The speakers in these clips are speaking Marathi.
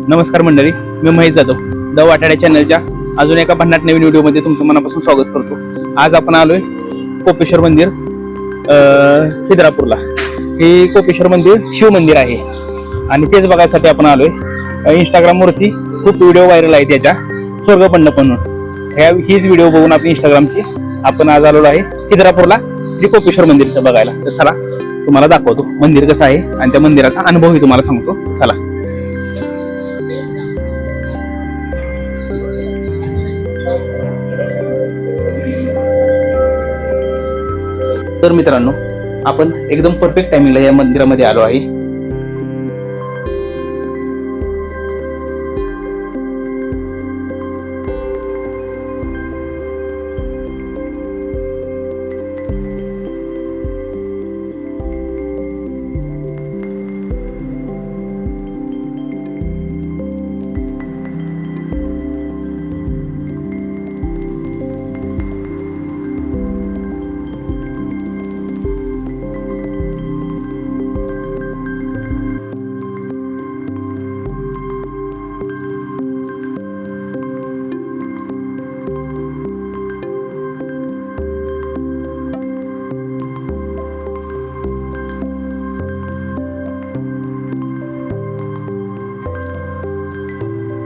नमस्कार मंडळी, मी महेश जाधव द वाटाड्या चॅनलच्या अजून एका भन्नाट नवीन व्हिडिओमध्ये तुमचं मनापासून स्वागत करतो। आज आपण आलोय कोपेश्वर मंदिर खिद्रापूरला। हे कोपेश्वर मंदिर शिव मंदिर आहे आणि तेच बघायसाठी आपण आलोय। इंस्टाग्रामवरती खूप व्हिडिओ व्हायरल आहेत त्याच्या स्वर्ग मंडप म्हणून। हीच व्हिडिओ बघून आपली इंस्टाग्रामची आपण आज आलेलो आहे खिद्रापूरला श्री कोपेश्वर मंदिर बघायला। तर चला तुम्हाला दाखवतो मंदिर कसं आहे आणि त्या मंदिराचा अनुभवही तुम्हाला सांगतो। चला। तर मित्रांनो, आपण एकदम परफेक्ट टायमिंगला या मंदिरामध्ये आलो आहे।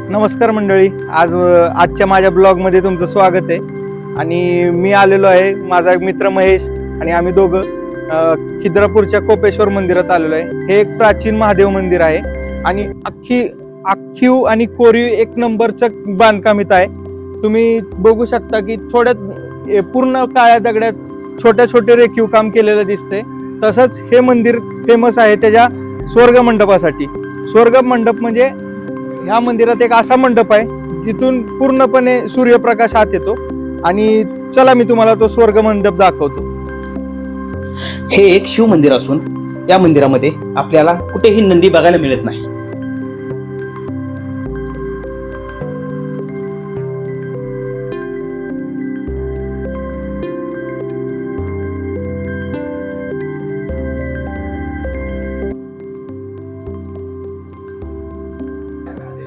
नमस्कार मंडळी, आजच्या माझ्या ब्लॉगमध्ये तुमचं स्वागत आहे। आणि मी आलेलो आहे, माझा एक मित्र महेश आणि आम्ही दोघं खिद्रापूरच्या कोपेश्वर मंदिरात आलेलो आहे। हे एक प्राचीन महादेव मंदिर आहे आणि आखीव आणि कोरीव एक नंबरचं बांधकाम इथं आहे। तुम्ही बघू शकता की थोड्यात पूर्ण काळ्या दगडात छोटे रेखीव काम केलेलं दिसतंय। तसंच हे मंदिर फेमस आहे त्याच्या स्वर्ग मंडपासाठी। स्वर्ग मंडप म्हणजे ह्या मंदिरात एक असा मंडप आहे जिथून पूर्णपणे सूर्यप्रकाश आत येतो। आणि चला मी तुम्हाला तो स्वर्ग मंडप दाखवतो। हे एक शिव मंदिर असून या मंदिरामध्ये आपल्याला कुठेही नंदी बघायला मिळत नाही।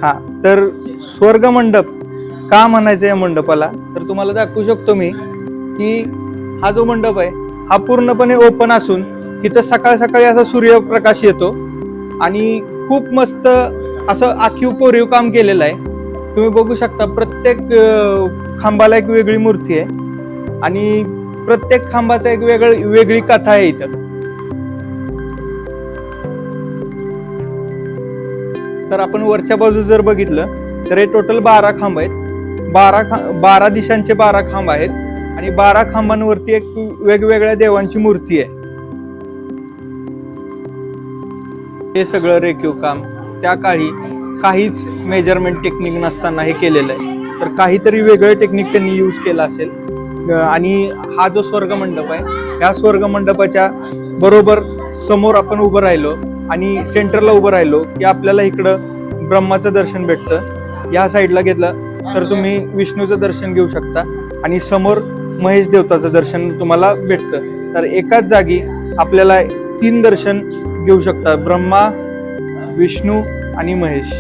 हा, तर स्वर्ग मंडप का म्हणायचं या मंडपाला, तर तुम्हाला दाखवू शकतो मी की हा जो मंडप आहे हा पूर्णपणे ओपन असून तिथं सकाळ सकाळी असा सूर्यप्रकाश येतो आणि खूप मस्त असं आखीव कोरीव काम केलेलं आहे। तुम्ही बघू शकता प्रत्येक खांबाला एक वेगळी मूर्ती आहे आणि प्रत्येक खांबाचा एक वेगळी कथा आहे इथं। तर आपण वरच्या बाजू जर बघितलं तर हे टोटल 12 खांब आहेत। 12 दिशांचे 12 खांब आहेत आणि 12 खांबांवरती एक वेगवेगळ्या देवांची मूर्ती आहे। हे सगळं रेखीव काम त्या काळी काहीच मेजरमेंट टेक्निक नसताना हे केलेलं आहे। तर काहीतरी वेगळं टेक्निक त्यांनी यूज केलं असेल। आणि हा जो स्वर्ग मंडप आहे या स्वर्ग मंडपाच्या बरोबर समोर आपण उभं राहिलो आणि सेंटरला उभं राहिलो की आपल्याला इकडं ब्रह्माचं दर्शन भेटतं। या साईडला घेतलं तर तुम्ही विष्णूचं दर्शन घेऊ शकता आणि समोर महेश देवताचं दर्शन तुम्हाला भेटतं। तर एकाच जागी आपल्याला 3 दर्शन घेऊ शकता, ब्रह्मा, विष्णू आणि महेश।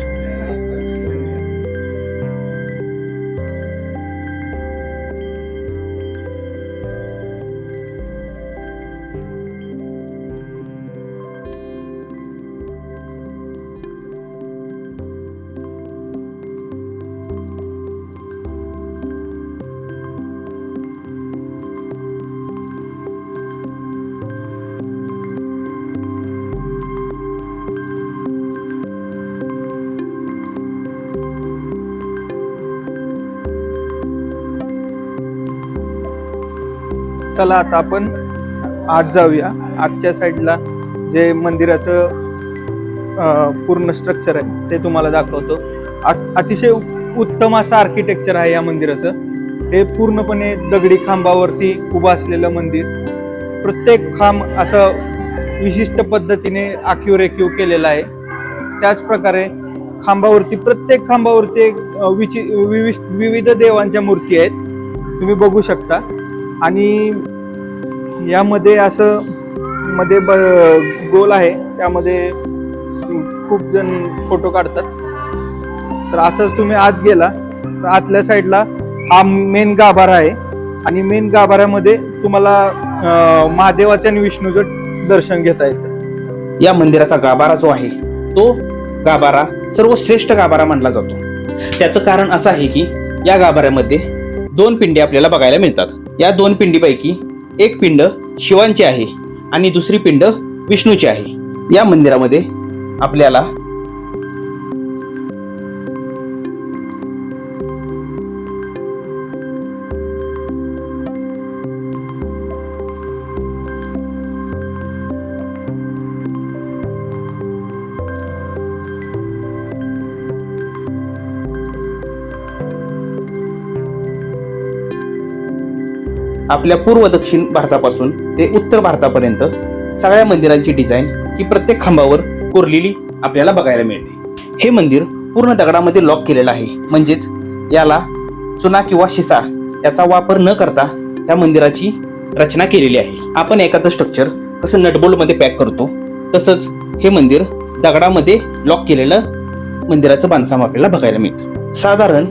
चला आता आपण आत जाऊया। आजच्या साईडला जे मंदिराचं पूर्ण स्ट्रक्चर आहे ते तुम्हाला दाखवतो। अतिशय उत्तम असं आर्किटेक्चर आहे या मंदिराचं। हे पूर्णपणे दगडी खांबावरती उभं असलेलं मंदिर, प्रत्येक खांब असं विशिष्ट पद्धतीने आखीव रेखीव केलेलं आहे। त्याच प्रकारे खांबावरती प्रत्येक खांबावरती एक विविध देवांच्या मूर्ती आहेत, तुम्ही बघू शकता। आणि यामध्ये असं मध्ये गोल आहे, त्यामध्ये खूप जण फोटो काढतात। तर असंच तुम्ही आत गेला तर आतल्या साईडला हा मेन गाभारा आहे आणि मेन गाभाऱ्यामध्ये तुम्हाला महादेवाचे आणि विष्णूचं दर्शन घेता येतं. या मंदिराचा गाभारा जो आहे तो गाभारा सर्वश्रेष्ठ गाभारा मानला जातो. त्याचं कारण असं आहे की या गाभाऱ्यामध्ये 2 पिंडी आपल्याला बघायला मिळतात. या 2 पिंडीपैकी एक पिंड शिवांची आहे आणि दुसरी पिंड विष्णूची आहे. या मंदिरामध्ये आपल्याला आपल्या पूर्व दक्षिण भारतापासून ते उत्तर भारतापर्यंत सगळ्या मंदिरांची डिझाईन ही प्रत्येक खांबावर कोरलेली आपल्याला बघायला मिळते. हे मंदिर पूर्ण दगडामध्ये लॉक केलेलं आहे, म्हणजेच याला चुना किंवा शिसा याचा वापर न करता त्या मंदिराची रचना केलेली आहे. आपण एखादं स्ट्रक्चर कसं नटबोल्टमध्ये पॅक करतो तसंच हे मंदिर दगडामध्ये लॉक केलेलं मंदिराचं बांधकाम आपल्याला बघायला मिळतं. साधारण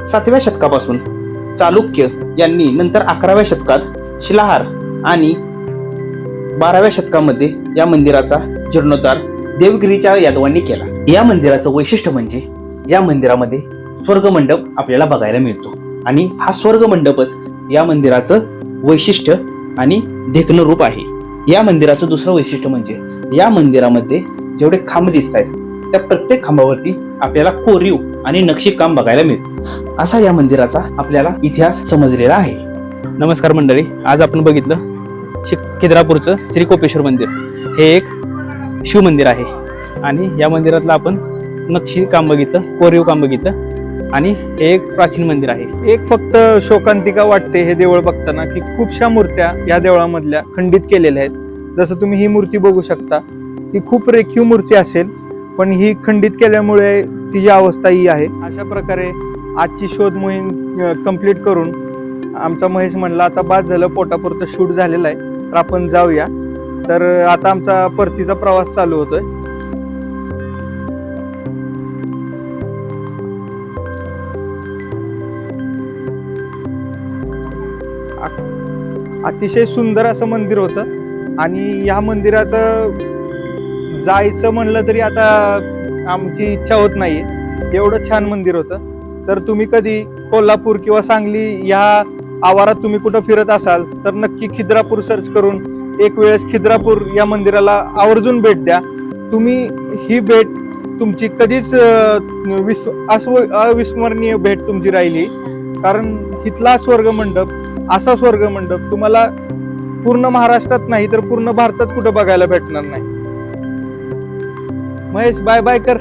7व्या शतकापासून चालुक्य यांनी नंतर 11व्या शतकात शिलाहार आणि 12व्या शतकामध्ये या मंदिराचा जीर्णोद्धार देवगिरीच्या यादवांनी केला. या मंदिराचं वैशिष्ट्य म्हणजे या मंदिरामध्ये स्वर्ग मंडप आपल्याला बघायला मिळतो आणि हा स्वर्ग मंडपच या मंदिराचं वैशिष्ट्य आणि देखणं रूप आहे. या मंदिराचं दुसरं वैशिष्ट्य म्हणजे या मंदिरामध्ये जेवढे खांब दिसत आहेत त्या प्रत्येक खांबावरती आपल्याला कोरीव आणि नक्षीकाम बघायला मिळतं. असा या मंदिराचा आपल्याला इतिहास समजलेला आहे. नमस्कार मंडळी, आज आपण बघितलं खिद्रापूरचं श्री कोपेश्वर मंदिर. हे एक शिव मंदिर आहे आणि या मंदिरातलं आपण नक्षी काम बघितलं, कोरीव काम बघितलं आणि हे एक प्राचीन मंदिर आहे. एक फक्त शोकांतिका वाटते हे देवळ बघताना की खूपशा मूर्त्या या देवळामधल्या खंडित केलेल्या आहेत. जसं तुम्ही ही मूर्ती बघू शकता, ही खूप रेखीव मूर्ती असेल पण ही खंडित केल्यामुळे तिची अवस्था ही आहे. अशा प्रकारे आजची शोध मोहीम कंप्लीट करून आमचा महेश म्हणला आता बाद झालं, पोटापुरतं शूट झालेलं आहे तर आपण जाऊया. तर आता आमचा परतीचा प्रवास चालू होतोय. अतिशय सुंदर असं मंदिर होतं आणि या मंदिराचं जायचं म्हणलं तरी आता आमची इच्छा होत नाहीये, एवढं छान मंदिर होतं. तर तुम्ही कधी कोल्हापूर किंवा सांगली या आवारात तुम्ही कुठं फिरत असाल तर नक्की खिद्रापूर सर्च करून एक वेळेस खिद्रापूर या मंदिराला आवर्जून भेट द्या. तुम्ही ही भेट तुमची कधीच अविस्मरणीय भेट तुमची राहिली, कारण इथला स्वर्गमंडप, असा स्वर्गमंडप तुम्हाला पूर्ण महाराष्ट्रात नाही तर पूर्ण भारतात कुठं बघायला भेटणार नाही. महेश बाय बाय कर.